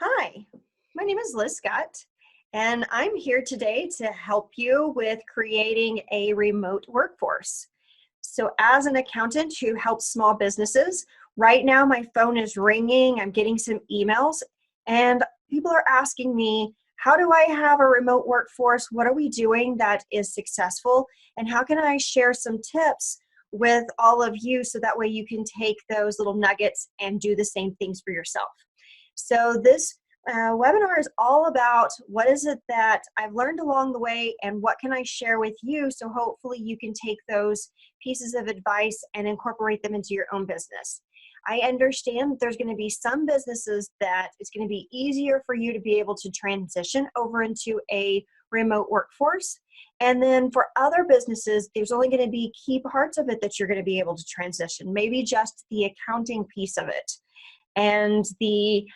Hi, my name is Liz Scott, and I'm here today to help you with creating a remote workforce. So as an accountant who helps small businesses, right now my phone is ringing, I'm getting some emails, and people are asking me, how do I have a remote workforce? What are we doing that is successful? And how can I share some tips with all of you so that way you can take those little nuggets and do the same things for yourself? So this webinar is all about what is it that I've learned along the way and what can I share with you, so hopefully you can take those pieces of advice and incorporate them into your own business. I understand that there's going to be some businesses that it's going to be easier for you to be able to transition over into a remote workforce. And then for other businesses, there's only going to be key parts of it that you're going to be able to transition, maybe just the accounting piece of it and the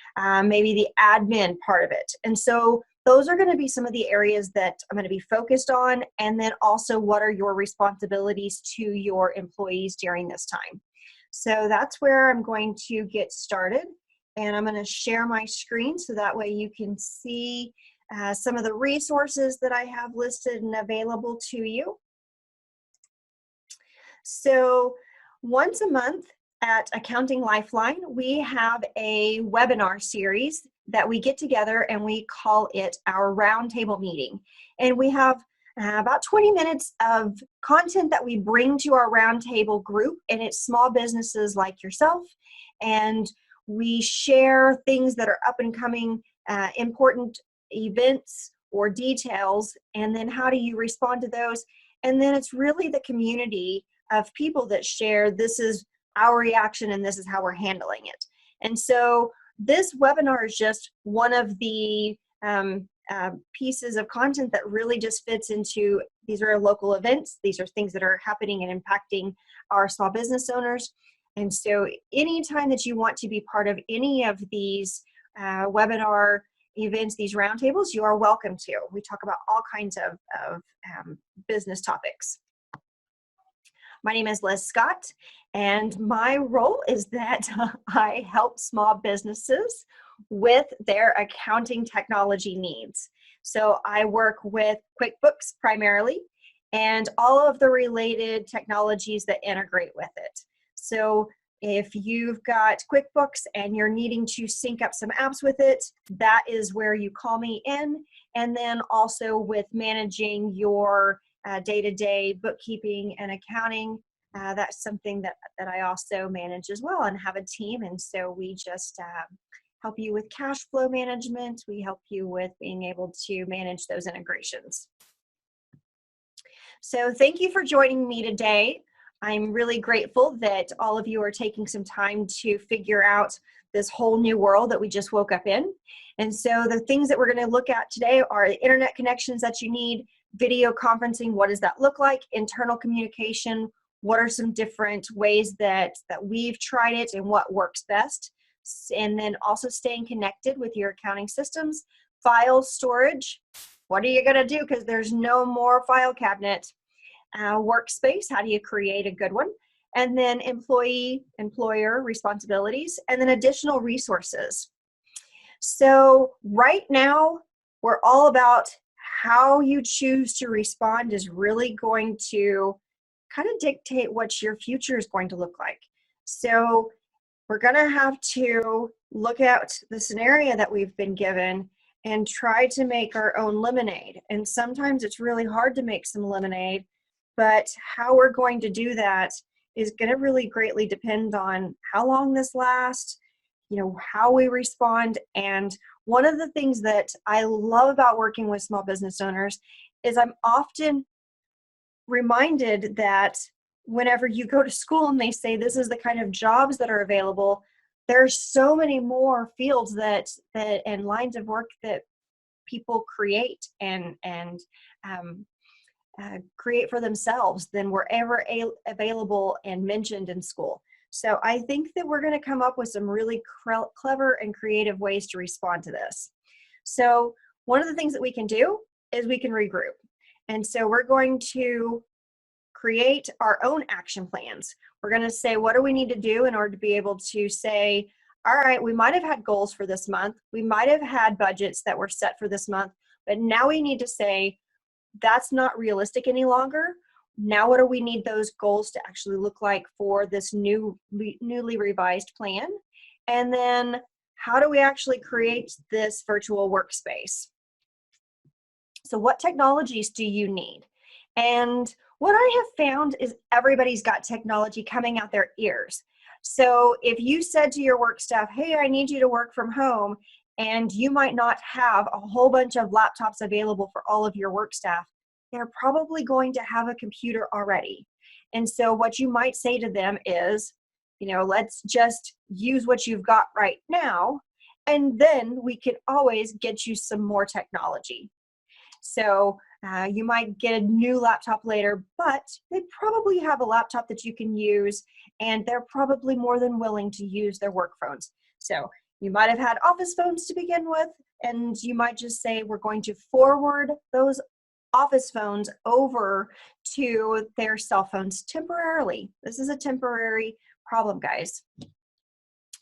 maybe the admin part of it. And so those are going to be some of the areas that I'm going to be focused on. And then also, what are your responsibilities to your employees during this time? So that's where I'm going to get started. And I'm going to share my screen so that way you can see some of the resources that I have listed and available to you. So once a month, at Accounting Lifeline, we have a webinar series that we get together and we call it our Roundtable meeting. And we have about 20 minutes of content that we bring to our Roundtable group, and it's small businesses like yourself. And we share things that are up and coming, important events or details, and then how do you respond to those? And then it's really the community of people that share, this is our reaction and this is how we're handling it. And so this webinar is just one of the pieces of content that really just fits into, these are local events, these are things that are happening and impacting our small business owners. And so anytime that you want to be part of any of these webinar events, these roundtables, you are welcome to. We talk about all kinds of business topics. My name is Liz Scott, and my role is that I help small businesses with their accounting technology needs. So I work with QuickBooks primarily and all of the related technologies that integrate with it. So if you've got QuickBooks and you're needing to sync up some apps with it, that is where you call me in. And then also with managing your day-to-day bookkeeping and accounting, that's something that I also manage as well and have a team. And so we just help you with cash flow management. We help you with being able to manage those integrations. So thank you for joining me today. I'm really grateful that all of you are taking some time to figure out this whole new world that we just woke up in. And so the things that we're going to look at today are the internet connections that you need, video conferencing, what does that look like, internal communication, what are some different ways that we've tried it and what works best, and then also staying connected with your accounting systems, file storage, what are you going to do because there's no more file cabinet, Workspace, how do you create a good one, and then employer responsibilities, and then additional resources. So right now, we're all about how you choose to respond is really going to kind of dictate what your future is going to look like. So we're going to have to look at the scenario that we've been given and try to make our own lemonade. And sometimes it's really hard to make some lemonade, but how we're going to do that is going to really greatly depend on how long this lasts, how we respond. And one of the things that I love about working with small business owners is I'm often reminded that whenever you go to school and they say this is the kind of jobs that are available, there's so many more fields that and lines of work that people create and create for themselves than were ever available and mentioned in school. So I think that we're going to come up with some really clever and creative ways to respond to this. So one of the things that we can do is we can regroup. And so we're going to create our own action plans. We're going to say, what do we need to do in order to be able to say, all right, we might have had goals for this month. We might have had budgets that were set for this month, but now we need to say, that's not realistic any longer. Now what do we need those goals to actually look like for this newly revised plan? And then how do we actually create this virtual workspace? So what technologies do you need? And what I have found is everybody's got technology coming out their ears. So if you said to your work staff, hey, I need you to work from home, and you might not have a whole bunch of laptops available for all of your work staff, they're probably going to have a computer already. And so what you might say to them is, let's just use what you've got right now, and then we can always get you some more technology. So you might get a new laptop later, but they probably have a laptop that you can use, and they're probably more than willing to use their work phones. So you might have had office phones to begin with, and you might just say, we're going to forward those office phones over to their cell phones temporarily. This is a temporary problem, guys.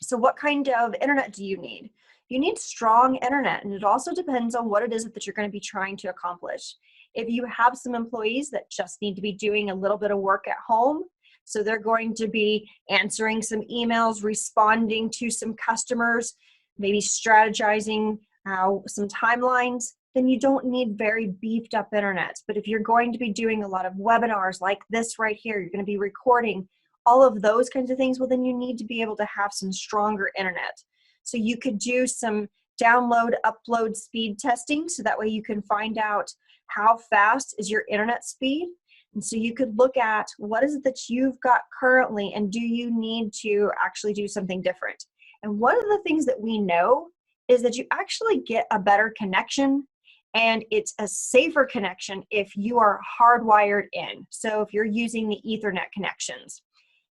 So what kind of internet do you need? You need strong internet, and it also depends on what it is that you're going to be trying to accomplish. If you have some employees that just need to be doing a little bit of work at home, so they're going to be answering some emails, responding to some customers, maybe strategizing some timelines, then you don't need very beefed up internet. But if you're going to be doing a lot of webinars like this right here, you're going to be recording all of those kinds of things, well, then you need to be able to have some stronger internet. So you could do some download, upload speed testing, so that way you can find out how fast is your internet speed. And so you could look at what is it that you've got currently, and do you need to actually do something different? And one of the things that we know is that you actually get a better connection, and it's a safer connection if you are hardwired in. So if you're using the Ethernet connections.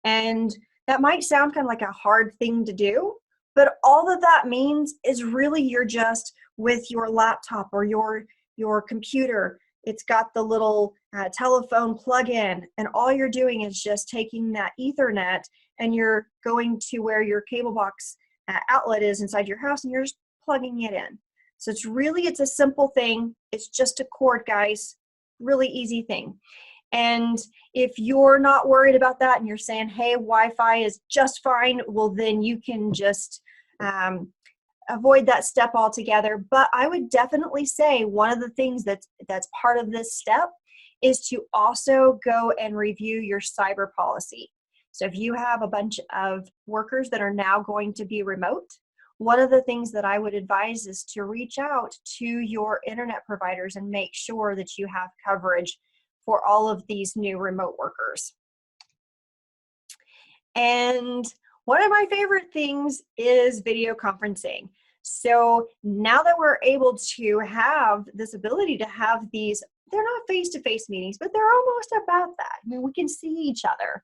And that might sound kind of like a hard thing to do, but all that means is really you're just with your laptop or your computer. It's got the little telephone plug-in, and all you're doing is just taking that Ethernet and you're going to where your cable box outlet is inside your house, and you're just plugging it in. So it's a simple thing. It's just a cord, guys. Really easy thing. And if you're not worried about that and you're saying, hey, Wi-Fi is just fine, well, then you can just avoid that step altogether. But I would definitely say one of the things that's part of this step is to also go and review your cyber policy. So if you have a bunch of workers that are now going to be remote, one of the things that I would advise is to reach out to your internet providers and make sure that you have coverage for all of these new remote workers. And one of my favorite things is video conferencing. So now that we're able to have this ability to have these, they're not face-to-face meetings, but they're almost about that. I mean, we can see each other.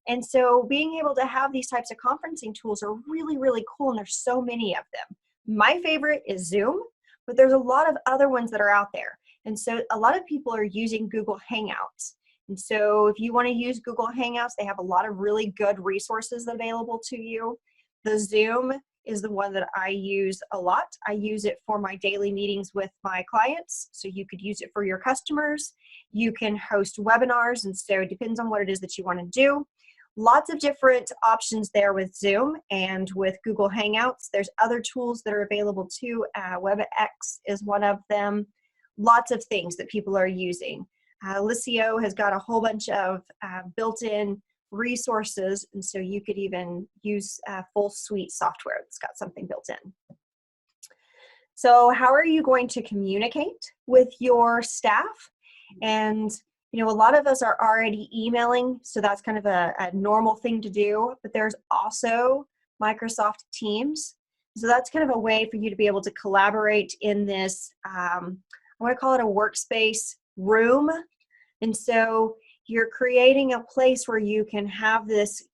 And so being able to have these types of conferencing tools are really, really cool, and there's so many of them. My favorite is Zoom, but there's a lot of other ones that are out there. And so a lot of people are using Google Hangouts. And so if you want to use Google Hangouts, they have a lot of really good resources available to you. The Zoom is the one that I use a lot. I use it for my daily meetings with my clients. So you could use it for your customers. You can host webinars, and so it depends on what it is that you want to do. Lots of different options there with Zoom and with Google Hangouts. There's other tools that are available too. WebEx is one of them. Lots of things that people are using. Lisio has got a whole bunch of built-in resources, and so you could even use full suite software that's got something built in. So how are you going to communicate with your staff? And a lot of us are already emailing, so that's kind of a normal thing to do, but there's also Microsoft Teams. So that's kind of a way for you to be able to collaborate in this, I want to call it a workspace room. And so you're creating a place where you can have this,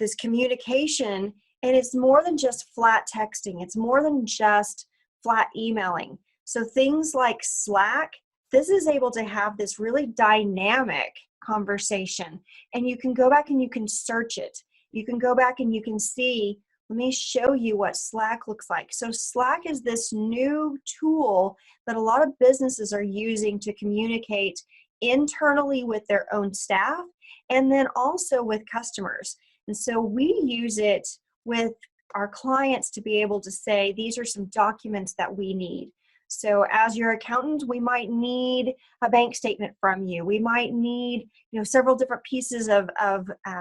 this communication, and it's more than just flat texting. It's more than just flat emailing. So things like Slack, this is able to have this really dynamic conversation, and you can go back and you can search it. You can go back and you can see, Let me show you what Slack looks like. So Slack is this new tool that a lot of businesses are using to communicate internally with their own staff and then also with customers. And so we use it with our clients to be able to say, these are some documents that we need. So as your accountant, we might need a bank statement from you. We might need, several different pieces of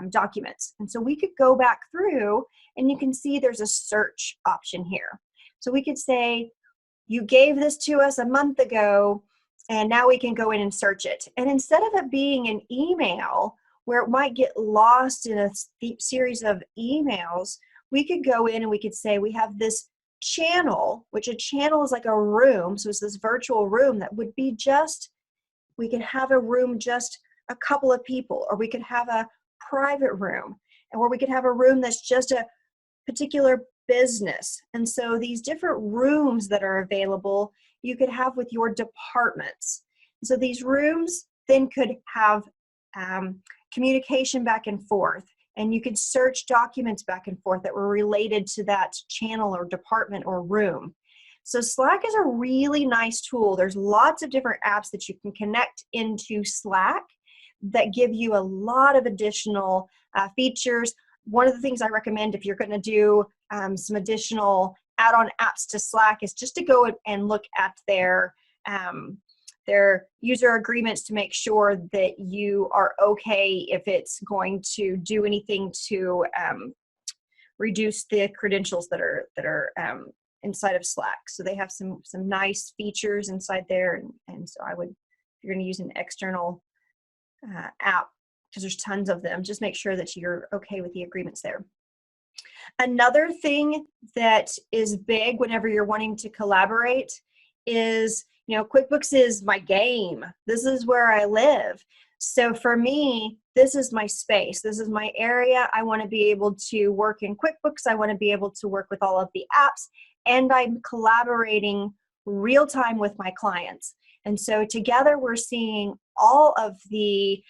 documents. And so we could go back through and you can see there's a search option here. So we could say, you gave this to us a month ago, and now we can go in and search it. And instead of it being an email where it might get lost in a series of emails, we could go in and we could say, we have this channel, which a channel is like a room. So it's this virtual room that would be we could have a room just a couple of people, or we could have a private room, or we could have a room that's just a particular business. And so these different rooms that are available, you could have with your departments. So these rooms then could have communication back and forth, and you could search documents back and forth that were related to that channel or department or room. So Slack is a really nice tool. There's lots of different apps that you can connect into Slack that give you a lot of additional features. One of the things I recommend if you're going to do some additional add-on apps to Slack is just to go and look at their user agreements to make sure that you are okay if it's going to do anything to reduce the credentials that are inside of Slack. So they have some nice features inside there, and so if you're going to use an external app, because there's tons of them, just make sure that you're okay with the agreements there. Another thing that is big whenever you're wanting to collaborate is, QuickBooks is my game. This is where I live. So for me, this is my space. This is my area. I want to be able to work in QuickBooks. I want to be able to work with all of the apps, and I'm collaborating real time with my clients. And so together we're seeing all of the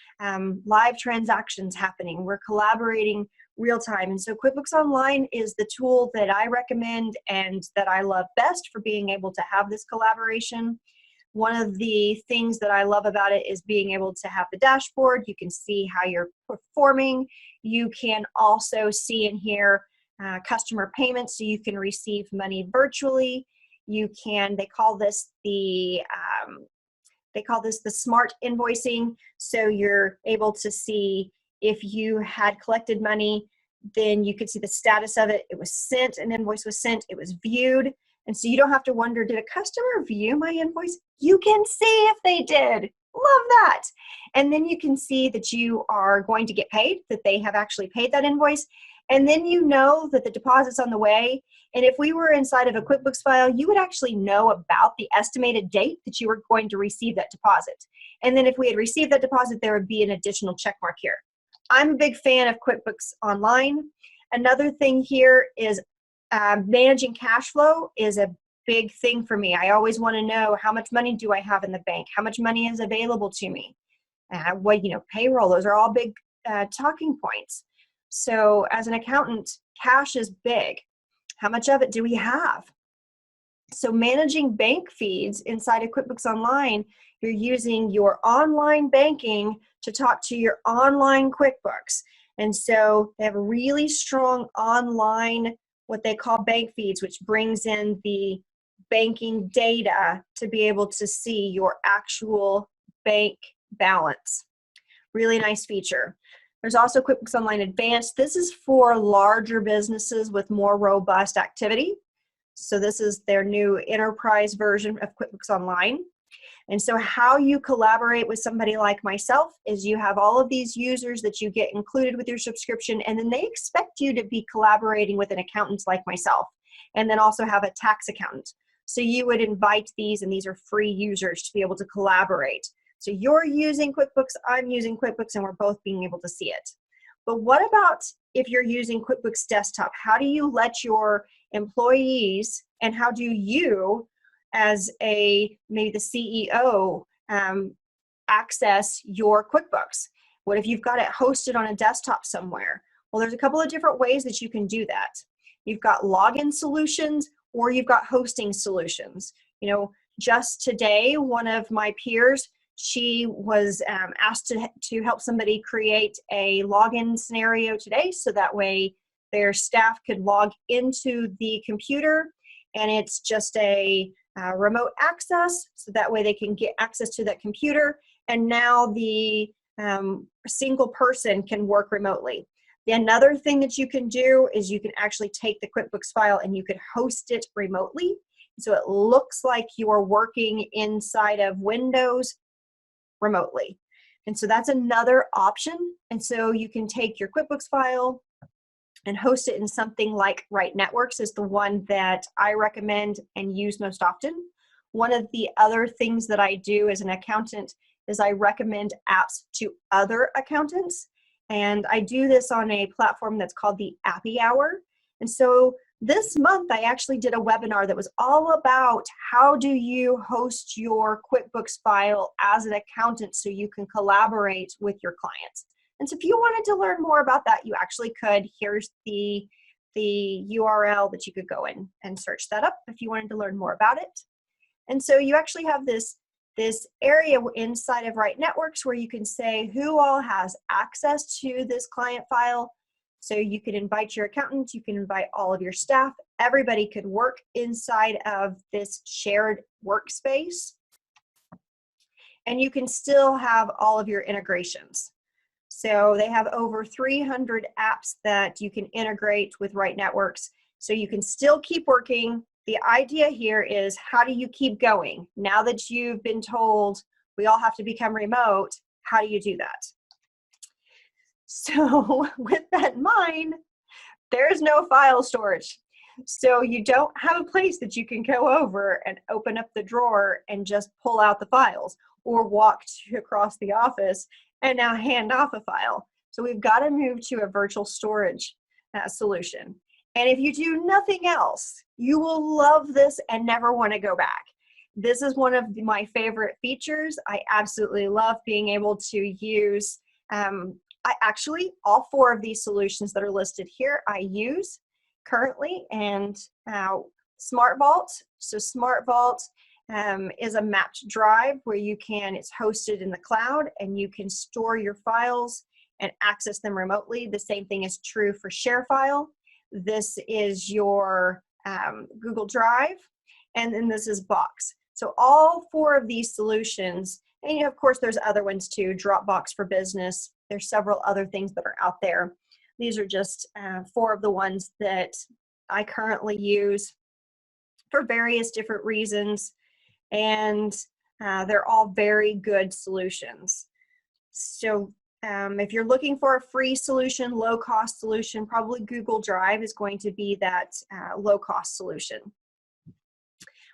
live transactions happening. We're collaborating real time. And so QuickBooks Online is the tool that I recommend and that I love best for being able to have this collaboration. One of the things that I love about it is being able to have the dashboard. You can see how you're performing. You can also see in here customer payments, so you can receive money virtually. They call this the smart invoicing. So you're able to see if you had collected money, then you could see the status of it. It was sent, an invoice was sent, it was viewed. And so you don't have to wonder, did a customer view my invoice? You can see if they did. Love that. And then you can see that you are going to get paid, that they have actually paid that invoice. And then you know that the deposit's on the way. And if we were inside of a QuickBooks file, you would actually know about the estimated date that you were going to receive that deposit. And then if we had received that deposit, there would be an additional check mark here. I'm a big fan of QuickBooks Online. Another thing here is managing cash flow is a big thing for me. I always want to know, how much money do I have in the bank? How much money is available to me? Payroll, those are all big talking points. So as an accountant, cash is big. How much of it do we have? So managing bank feeds inside of QuickBooks Online, you're using your online banking to talk to your online QuickBooks. And so they have a really strong online, what they call bank feeds, which brings in the banking data to be able to see your actual bank balance. Really nice feature. There's also QuickBooks Online Advanced. This is for larger businesses with more robust activity. So this is their new enterprise version of QuickBooks Online. And so how you collaborate with somebody like myself is you have all of these users that you get included with your subscription, and then they expect you to be collaborating with an accountant like myself, and then also have a tax accountant. So you would invite these, and these are free users to be able to collaborate. So you're using QuickBooks, I'm using QuickBooks, and we're both being able to see it. But what about if you're using QuickBooks Desktop? How do you let your employees, and how do you, as maybe the CEO, access your QuickBooks? What if you've got it hosted on a desktop somewhere? Well, there's a couple of different ways that you can do that. You've got login solutions, or you've got hosting solutions. You know, just today, one of my peers, she was asked to help somebody create a login scenario today, so that way their staff could log into the computer, and it's just a remote access, so that way they can get access to that computer, and now the single person can work remotely. Another thing that you can do is you can actually take the QuickBooks file and you could host it remotely. So it looks like you're working inside of Windows remotely. And so that's another option. And so you can take your QuickBooks file and host it in something like Right Networks is the one that I recommend and use most often. One of the other things that I do as an accountant is I recommend apps to other accountants. And I do this on a platform that's called the Appy Hour. And so this month, I actually did a webinar that was all about how do you host your QuickBooks file as an accountant so you can collaborate with your clients. And so if you wanted to learn more about that, you actually could. Here's the URL that you could go in and search that up if you wanted to learn more about it. And so you actually have this area inside of Right Networks where you can say who all has access to this client file. So you can invite your accountant, you can invite all of your staff, everybody could work inside of this shared workspace. And you can still have all of your integrations. So they have over 300 apps that you can integrate with Right Networks. So you can still keep working. The idea here is, how do you keep going? Now that you've been told we all have to become remote, how do you do that? So with that in mind, there's no file storage. So you don't have a place that you can go over and open up the drawer and just pull out the files, or walk across the office and now hand off a file. So we've got to move to a virtual storage solution. And if you do nothing else, you will love this and never want to go back. This is one of my favorite features. I absolutely love being able to use, all 4 of these solutions that are listed here, I use currently. And Smart Vault. So Smart Vault is a mapped drive where it's hosted in the cloud and you can store your files and access them remotely. The same thing is true for ShareFile. This is your Google Drive, and then this is Box. So all 4 of these solutions, and of course there's other ones too, Dropbox for Business. There's several other things that are out there. These are just 4 of the ones that I currently use for various different reasons, and they're all very good solutions. So if you're looking for a free solution, low-cost solution, probably Google Drive is going to be that low-cost solution.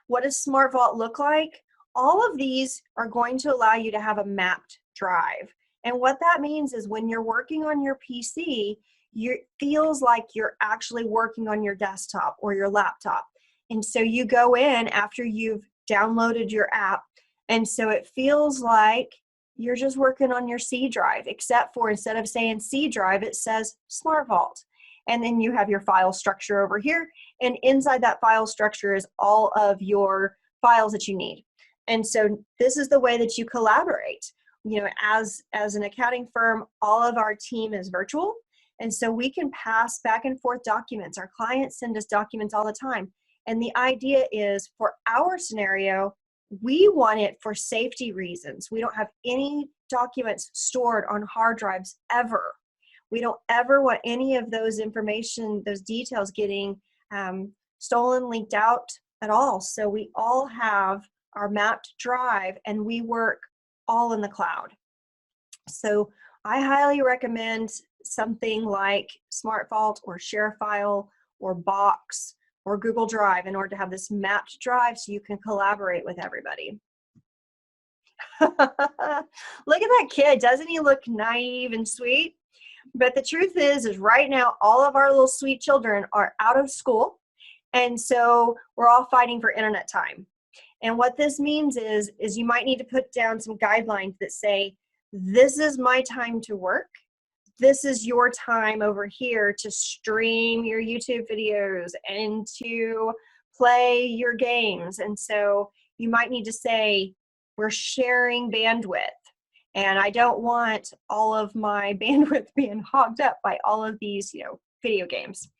What does Smart Vault look like? All of these are going to allow you to have a mapped drive. And what that means is when you're working on your PC, it feels like you're actually working on your desktop or your laptop. And so you go in after you've downloaded your app, and so it feels like you're just working on your C drive, except for instead of saying C drive, it says Smart Vault. And then you have your file structure over here, and inside that file structure is all of your files that you need. And so this is the way that you collaborate. You know, as an accounting firm, all of our team is virtual, and so we can pass back and forth documents. Our clients send us documents all the time. And the idea is, for our scenario, we want it for safety reasons. We don't have any documents stored on hard drives ever. We don't ever want any of those information, those details getting stolen, leaked out at all. So we all have our mapped drive and we work all in the cloud. So I highly recommend something like Smart Vault or ShareFile or Box or Google Drive in order to have this mapped drive so you can collaborate with everybody. Look at that kid. Doesn't he look naive and sweet? But the truth is right now all of our little sweet children are out of school, and so we're all fighting for internet time. And what this means is you might need to put down some guidelines that say, this is my time to work. this is your time over here to stream your YouTube videos and to play your games. And so you might need to say, we're sharing bandwidth, and I don't want all of my bandwidth being hogged up by all of these, video games.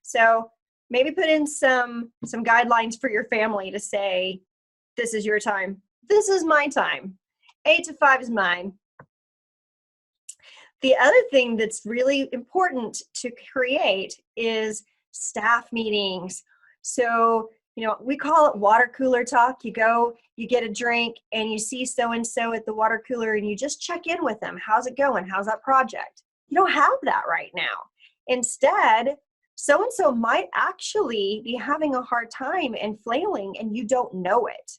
So maybe put in some guidelines for your family to say, this is your time. This is my time. 8 to 5 is mine. The other thing that's really important to create is staff meetings. So, we call it water cooler talk. You go, you get a drink, and you see so-and-so at the water cooler, and you just check in with them. How's it going? How's that project? You don't have that right now. Instead, so-and-so might actually be having a hard time and flailing, and you don't know it.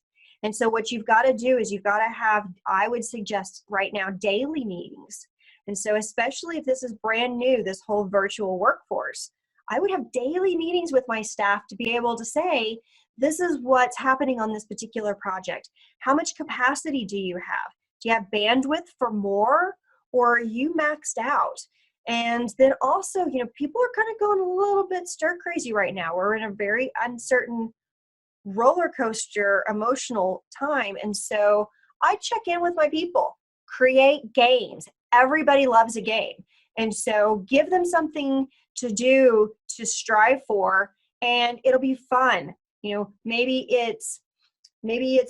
And so what you've got to do is you've got to have, I would suggest right now, daily meetings. And so especially if this is brand new, this whole virtual workforce, I would have daily meetings with my staff to be able to say, this is what's happening on this particular project. How much capacity do you have? Do you have bandwidth for more, or are you maxed out? And then also, people are kind of going a little bit stir crazy right now. We're in a very uncertain roller coaster emotional time. And so I check in with my people, create games. Everybody loves a game. And so give them something to do, to strive for, and it'll be fun. Maybe it's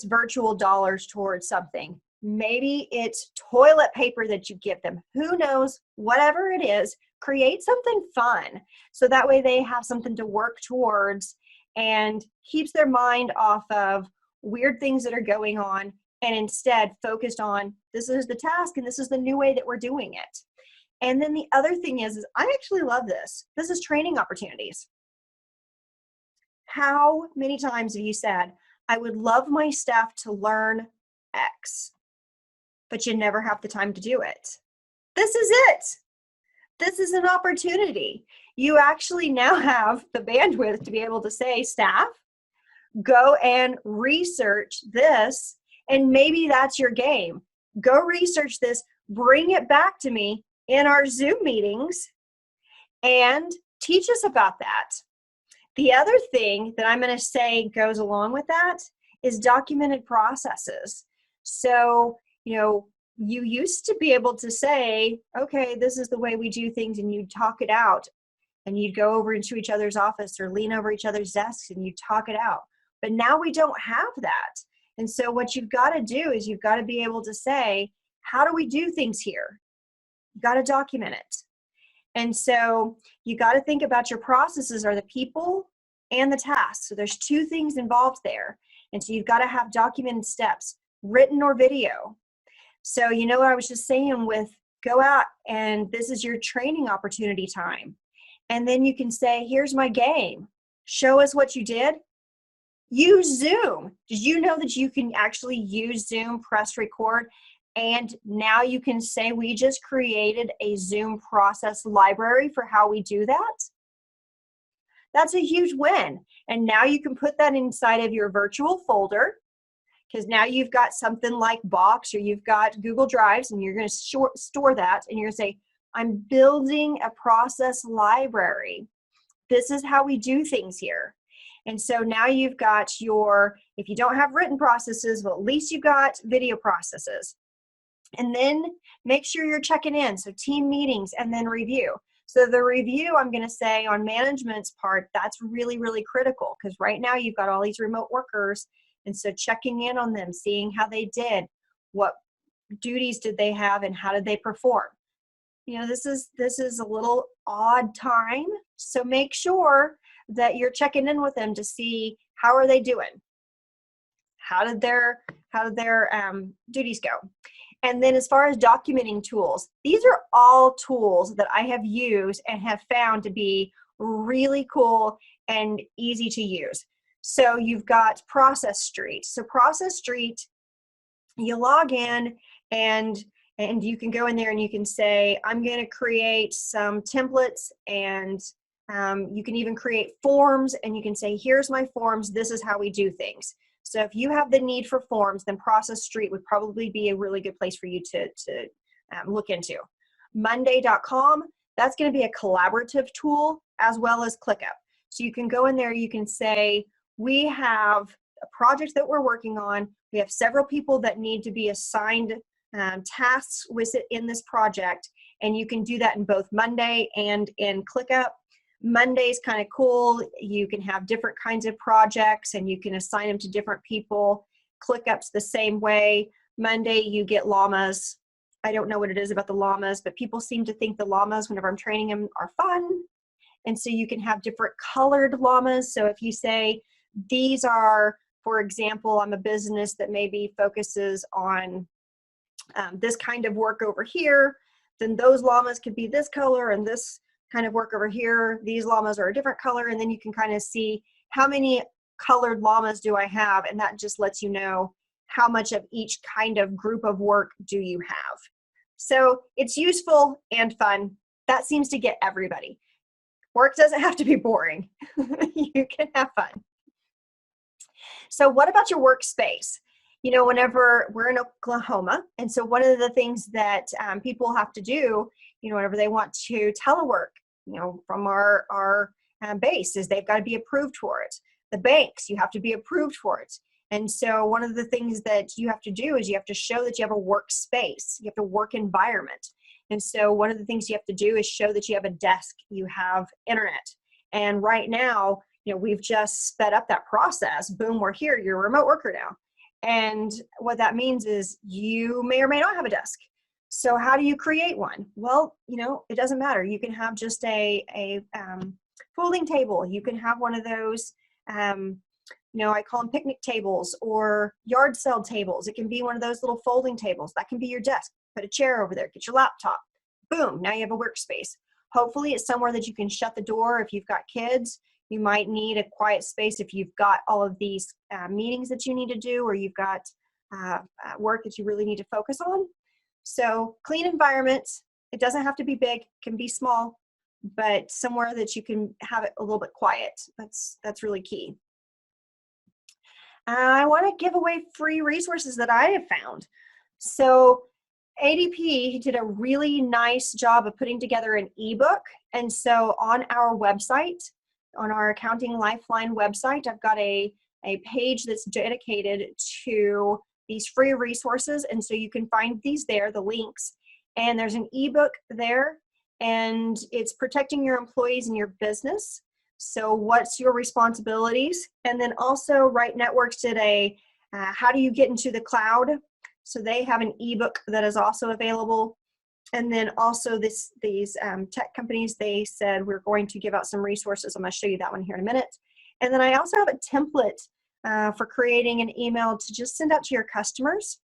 virtual dollars towards something. Maybe it's toilet paper that you give them. Who knows? Whatever it is, create something fun. So that way they have something to work towards and keeps their mind off of weird things that are going on, and instead focused on, this is the task and this is the new way that we're doing it. And then the other thing is I actually love this. This is training opportunities. How many times have you said, I would love my staff to learn X, but you never have the time to do it? This is it. This is an opportunity. You actually now have the bandwidth to be able to say, staff, go and research this, and maybe that's your game. Go research this, bring it back to me in our Zoom meetings, and teach us about that. The other thing that I'm going to say goes along with that is documented processes. So, you used to be able to say, okay, this is the way we do things, and you'd talk it out, and you'd go over into each other's office or lean over each other's desks and you talk it out. But now we don't have that. And so what you've got to do is you've got to be able to say, how do we do things here? You've got to document it. And so you got to think about your processes are the people and the tasks. So there's two things involved there. And so you've got to have documented steps, written or video. So what I was just saying with go out, and this is your training opportunity time. And then you can say, here's my game. Show us what you did. Use Zoom. Did you know that you can actually use Zoom, press record, and now you can say we just created a Zoom process library for how we do that? That's a huge win. And now you can put that inside of your virtual folder, because now you've got something like Box or you've got Google Drives, and you're going to store that, and you're going to say, I'm building a process library. This is how we do things here. And so now you've got if you don't have written processes, well, at least you've got video processes. And then make sure you're checking in. So team meetings and then review. So the review, I'm going to say on management's part, that's really, really critical, because right now you've got all these remote workers. And so checking in on them, seeing how they did, what duties did they have, and how did they perform. This is a little odd time. So make sure that you're checking in with them to see how are they doing. How did their duties go? And then as far as documenting tools, these are all tools that I have used and have found to be really cool and easy to use. So you've got Process Street. So Process Street, you log in and you can go in there and you can say, I'm going to create some templates, and you can even create forms, and you can say, here's my forms. This is how we do things. So if you have the need for forms, then Process Street would probably be a really good place for you to look into. Monday.com, that's going to be a collaborative tool as well as ClickUp. So you can go in there, you can say, we have a project that we're working on. We have several people that need to be assigned tasks in this project, and you can do that in both Monday and in ClickUp. Monday's kind of cool. You can have different kinds of projects and you can assign them to different people. ClickUp's the same way. Monday you get llamas. I don't know what it is about the llamas, but people seem to think the llamas, whenever I'm training them, are fun. And so you can have different colored llamas. So if you say, these are, for example, I'm a business that maybe focuses on this kind of work over here, then those llamas could be this color, and this kind of work over here, these llamas are a different color, and then you can kind of see how many colored llamas do I have, and that just lets you know how much of each kind of group of work do you have. So it's useful and fun. That seems to get everybody. Work doesn't have to be boring. You can have fun. So what about your workspace? You know, whenever we're in Oklahoma, and so one of the things that people have to do, you know, whenever they want to telework, you know, from our base, is they've got to be approved for it. The banks, you have to be approved for it. And so one of the things that you have to do is you have to show that you have a workspace, you have a work environment. And so one of the things you have to do is show that you have a desk, you have internet. And right now, you know, we've just sped up that process. Boom, we're here, you're a remote worker now. And what that means is you may or may not have a desk. So how do you create one? Well, you know, it doesn't matter. You can have just a folding table. You can have one of those, you know, I call them picnic tables or yard sale tables. It can be one of those little folding tables. That can be your desk. Put a chair over there, get your laptop. Boom, now you have a workspace. Hopefully it's somewhere that you can shut the door. If you've got kids, you might need a quiet space if you've got all of these meetings that you need to do, or you've got work that you really need to focus on. So clean environment. It doesn't have to be big, it can be small, but somewhere that you can have it a little bit quiet. That's really key. I want to give away free resources that I have found. So ADP did a really nice job of putting together an ebook. And so on our website, on our Accounting Lifeline website, I've got a page that's dedicated to these free resources. And so you can find these there, the links. And there's an ebook there, and it's protecting your employees and your business. So what's your responsibilities? And then also Right Networks did a how do you get into the cloud? So they have an ebook that is also available. And then also these tech companies, they said we're going to give out some resources. I'm going to show you that one here in a minute. And then I also have a template for creating an email to just send out to your customers.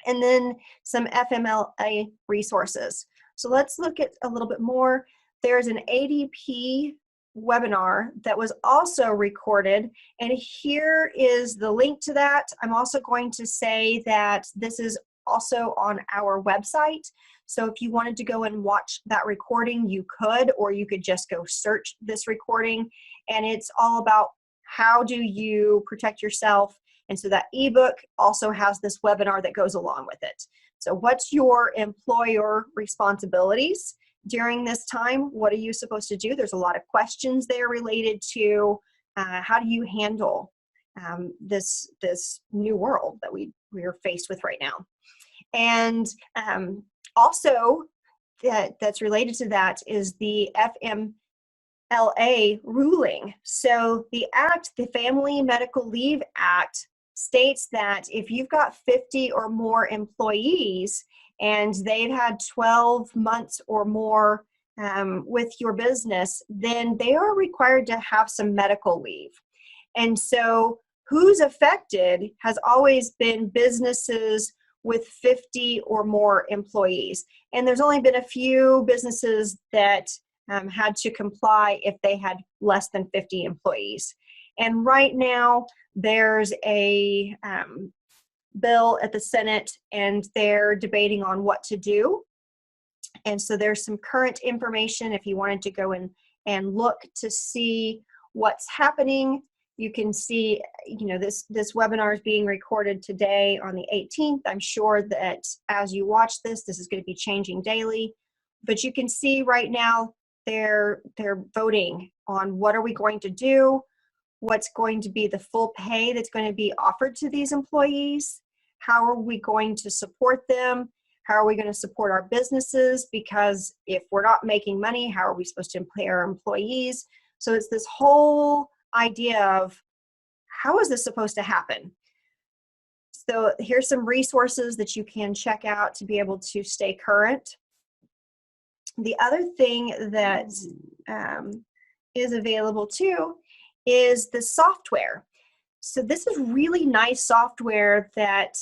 And then some FMLA resources. So let's look at a little bit more. There's an ADP webinar that was also recorded, and here is the link to that. I'm also going to say that this is also on our website, so if you wanted to go and watch that recording, you could, or you could just go search this recording, and it's all about how do you protect yourself. And so that ebook also has this webinar that goes along with it. So what's your employer responsibilities during this time? What are you supposed to do? There's a lot of questions there related to how do you handle this new world that we are faced with right now. And also that's related to that is the FMLA ruling. So the act, the Family Medical Leave Act, states that if you've got 50 or more employees and they've had 12 months or more with your business, then they are required to have some medical leave. And so who's affected has always been businesses with 50 or more employees. And there's only been a few businesses that had to comply if they had less than 50 employees. And right now, there's a bill at the Senate, and they're debating on what to do. And so there's some current information if you wanted to go and look to see what's happening. You can see, this webinar is being recorded today on the 18th. I'm sure that as you watch this is going to be changing daily. But you can see right now they're voting on what are we going to do, what's going to be the full pay that's going to be offered to these employees, how are we going to support them, how are we going to support our businesses, because if we're not making money, how are we supposed to pay our employees? So it's this whole idea of how is this supposed to happen? So here's some resources that you can check out to be able to stay current. The other thing that is available too is the software. So this is really nice software that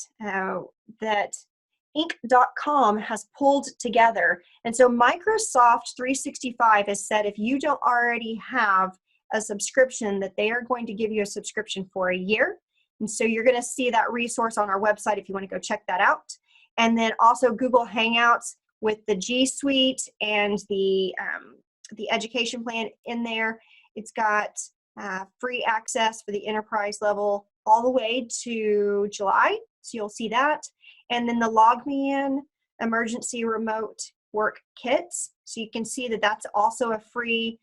Inc.com has pulled together. And so Microsoft 365 has said if you don't already have a subscription, that they are going to give you a subscription for a year. And so you're going to see that resource on our website if you want to go check that out. And then also Google Hangouts with the G Suite and the education plan in there. It's got free access for the enterprise level all the way to July. So you'll see that. And then the Log Me In emergency remote work kits. So you can see that that's also a free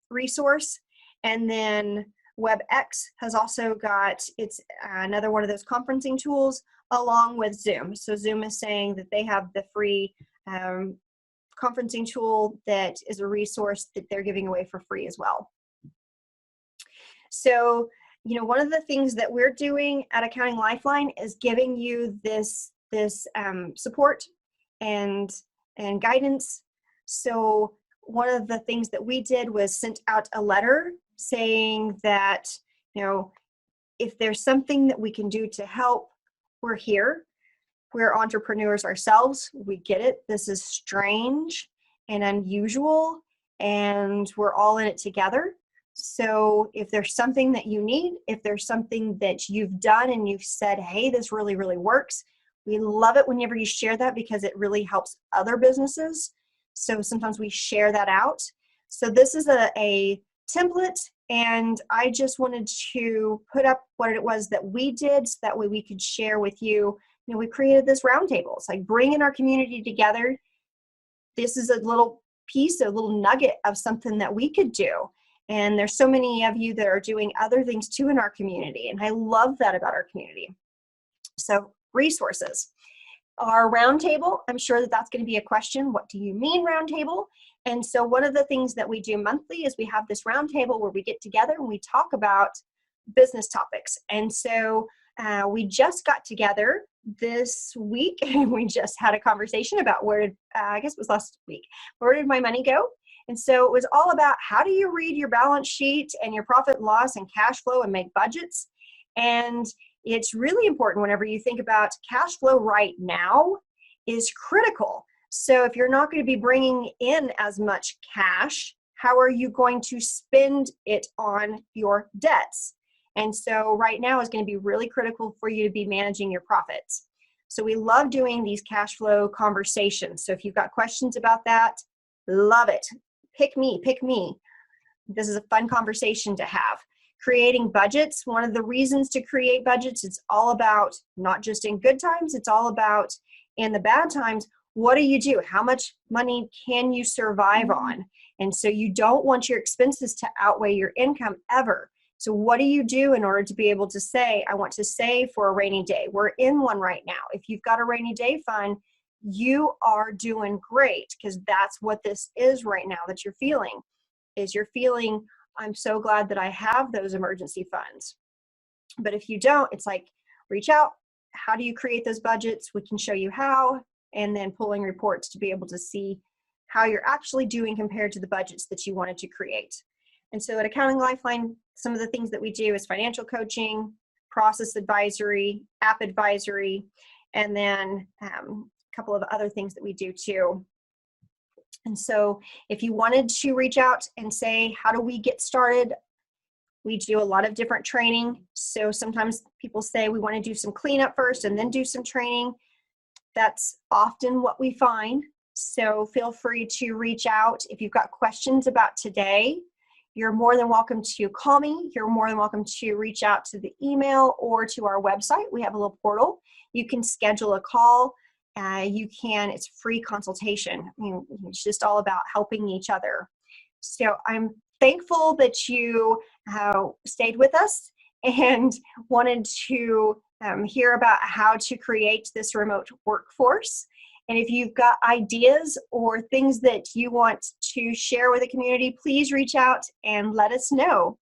resource. And then WebEx has also got, it's another one of those conferencing tools along with Zoom. So Zoom is saying that they have the free conferencing tool that is a resource that they're giving away for free as well. So, one of the things that we're doing at Accounting Lifeline is giving you this support and guidance. So one of the things that we did was sent out a letter saying that, if there's something that we can do to help, we're here. We're entrepreneurs ourselves. We get it. This is strange and unusual, and we're all in it together. So if there's something that you need, if there's something that you've done and you've said, hey, this really, really works, we love it whenever you share that because it really helps other businesses. So sometimes we share that out. So this is a template, and I just wanted to put up what it was that we did so that way we could share with you. We created this roundtable. It's like bringing our community together. This is a little piece, a little nugget of something that we could do. And there's so many of you that are doing other things too in our community. And I love that about our community. So resources. Our roundtable, I'm sure that that's going to be a question. What do you mean roundtable? And so one of the things that we do monthly is we have this roundtable where we get together and we talk about business topics. And so we just got together this week and we just had a conversation about I guess it was last week, where did my money go? And so it was all about how do you read your balance sheet and your profit and loss and cash flow and make budgets. And it's really important whenever you think about cash flow right now is critical. So if you're not going to be bringing in as much cash, how are you going to spend it on your debts? And so right now is going to be really critical for you to be managing your profits. So we love doing these cash flow conversations. So if you've got questions about that, love it. Pick me. This is a fun conversation to have. Creating budgets, one of the reasons to create budgets, it's all about not just in good times, it's all about in the bad times. What do you do? How much money can you survive on? And so you don't want your expenses to outweigh your income ever. So what do you do in order to be able to say, I want to save for a rainy day? We're in one right now. If you've got a rainy day fund, you are doing great, because that's what this is right now that you're feeling, is you're feeling, I'm so glad that I have those emergency funds. But if you don't, it's like, reach out. How do you create those budgets? We can show you how, and then pulling reports to be able to see how you're actually doing compared to the budgets that you wanted to create. And so at Accounting Lifeline, some of the things that we do is financial coaching, process advisory, app advisory, and then a couple of other things that we do too. And so if you wanted to reach out and say, how do we get started? We do a lot of different training. So sometimes people say we want to do some cleanup first and then do some training. That's often what we find. So feel free to reach out if you've got questions about today. You're more than welcome to call me. You're more than welcome to reach out to the email or to our website. We have a little portal. You can schedule a call. It's free consultation. I mean, it's just all about helping each other. So I'm thankful that you stayed with us and wanted to hear about how to create this remote workforce. And if you've got ideas or things that you want to share with the community, please reach out and let us know.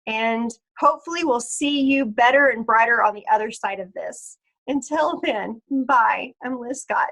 And hopefully we'll see you better and brighter on the other side of this. Until then, bye. I'm Liz Scott.